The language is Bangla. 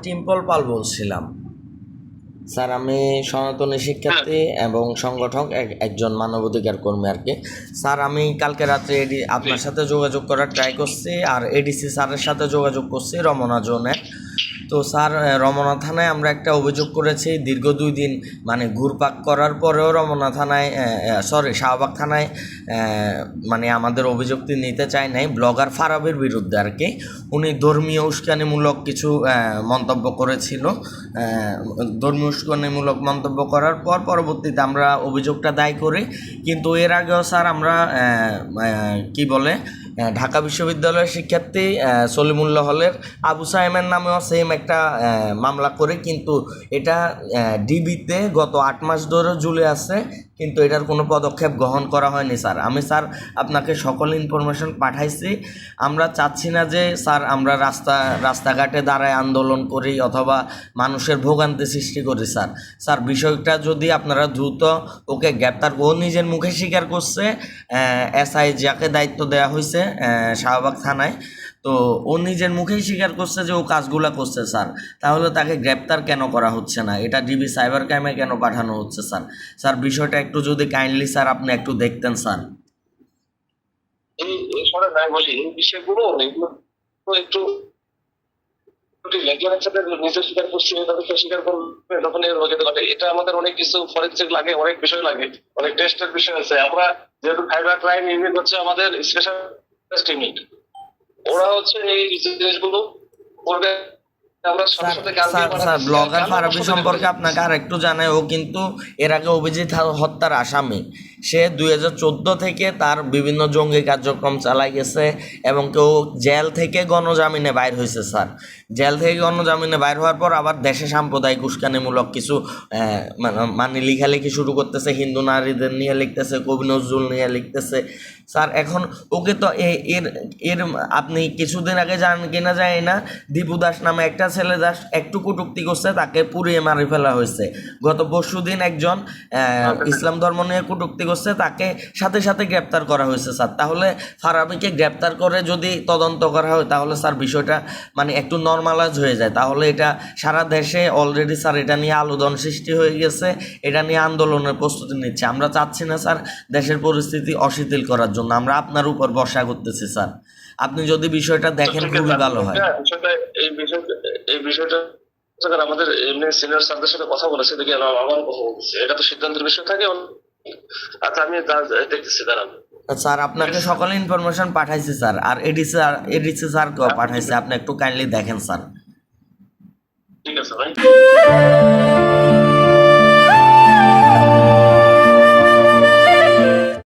টিম্পল পাল বলছিলাম। স্যার আমি সনাতনী শিক্ষার্থী এবং সংগঠক একজন মানবাধিকার কর্মী আর কি। স্যার আমি কালকে রাত্রে আপনার সাথে যোগাযোগ করার ট্রাই করছি, আর এডিসি স্যারের সাথে যোগাযোগ করছি রমনা জোনে। তো স্যার রমনা থানায় আমরা একটা অভিযোগ করেছি দীর্ঘ 2 দিন, মানে ঘুরপাক করার পরেও রমনা থানায় শাহবাগ থানায় মানে আমাদের অভিযোগটি নিতে চায় নাই। ব্লগার ফারাবির বিরুদ্ধে আর কি, উনি ধর্মীয় উস্কানিমূলক কিছু মন্তব্য করেছিল। ধর্মীয় উস্কানিমূলক মন্তব্য করার পর পরবর্তীতে আমরা অভিযোগটা দায় করি। কিন্তু এর আগেও স্যার আমরা কি বলে ঢাকা বিশ্ববিদ্যালয়ের শিক্ষার্থী সলিমুল্লাহ হলের আবু সাইমের নামেও সেম একটা মামলা করে, কিন্তু এটা ডিবিতে গত 8 মাস ধরে ঝুলে আছে, কিন্তু এটার কোনো পদক্ষেপ গ্রহণ করা হয়নি। স্যার আমি আপনাকে সকল ইনফরমেশন পাঠাইছি। আমরা চাচ্ছি না যে স্যার আমরা রাস্তাঘাটে দাঁড়ায় আন্দোলন করি অথবা মানুষের ভোগান্তি সৃষ্টি করি। স্যার বিষয়টা যদি আপনারা দ্রুত ওকে গ্রেপ্তার, ও নিজের মুখে স্বীকার করছে, এসআই যাকে দায়িত্ব দেওয়া হয়েছে শাহবাগ থানায়, তো ও নিজের মুখেই স্বীকার করছে যে ও কাজগুলা করছে। তাহলে তাকে গ্রেপ্তার কেন করা হচ্ছে না? এটা ডিবি সাইবার ক্রাইমে কেন পাঠানো হচ্ছে? স্যার বিষয়টা একটু যদি কাইন্ডলি স্যার আপনি একটু দেখতেন স্যার। এই বলি এই বিষয়গুলো একটু স্বীকার করছি, স্বীকার করবে তখন এটা আমাদের অনেক কিছু ফরেন্সিক লাগে, অনেক বিষয় লাগে, অনেক টেস্টের বিষয় আছে। আমরা যেহেতু সাইবার ক্রাইম ইউনিট হচ্ছে আমাদের স্পেশাল ইউনিট, ওরা হচ্ছে এই জিনিসগুলো করবে। স্যার ব্লগার ফারাবি সম্পর্কে আপনাকে আর একটু জানাই, ও কিন্তু এর আগে অভিজিৎ হত্যার আসামি। সে 2014 থেকে তার বিভিন্ন জঙ্গি কার্যক্রম চালাই গেছে এবং কেউ জেল থেকে গণজামিনে বাইর হয়েছে। স্যার জেল থেকে গণজামিনে বাইর হওয়ার পর আবার দেশে সাম্প্রদায়িক উস্কানিমূলক কিছু মানে লেখালেখি শুরু করতেছে, হিন্দু নারীদের নিয়ে লিখতেছে, কবি নজরুল নিয়ে লিখতেছে। স্যার এখন ওকে তো এর আপনি কিছুদিন আগে জানেন কিনা যায় না, দীপু দাস নামে একটা ছেলে দাস একটু কটূক্তি করছে, তাকে পুড়িয়ে মারি ফেলা হয়েছে। গত পরশুদিন একজন ইসলাম ধর্ম নিয়ে কটূক্তি করছে, তাকে সাথে সাথে গ্রেপ্তার করা হয়েছে। স্যার তাহলে ফারাবিকে গ্রেপ্তার করে যদি তদন্ত করা হয় তাহলে স্যার বিষয়টা মানে একটু নর্মালাইজ হয়ে যায়। তাহলে এটা সারা দেশে অলরেডি স্যার এটা নিয়ে আলোড়ন সৃষ্টি হয়ে গেছে, এটা নিয়ে আন্দোলনের প্রস্তুতি নিচ্ছে। আমরা চাচ্ছি না স্যার দেশের পরিস্থিতি অশিথিল করার জন্য, আমরা আপনার উপর ভরসা করতেছি। স্যার আপনি যদি বিষয়টা দেখেন খুবই ভালো হয়। এই বিষয়টা আমাদের এমনি সিনিয়র স্যারদের সাথে কথা বলেছে, দেখি আমার কথা বলছে, এটা তো সিদ্ধান্তের বিষয় থাকে। আচ্ছা আমি দেখতেছি, দাঁড়ান। স্যার আপনাকে সকল ইনফরমেশন পাঠাইছি স্যার, আর এডিসি স্যার পাঠাইছে, আপনি একটু কাইন্ডলি দেখেন স্যার। ঠিক আছে ভাই।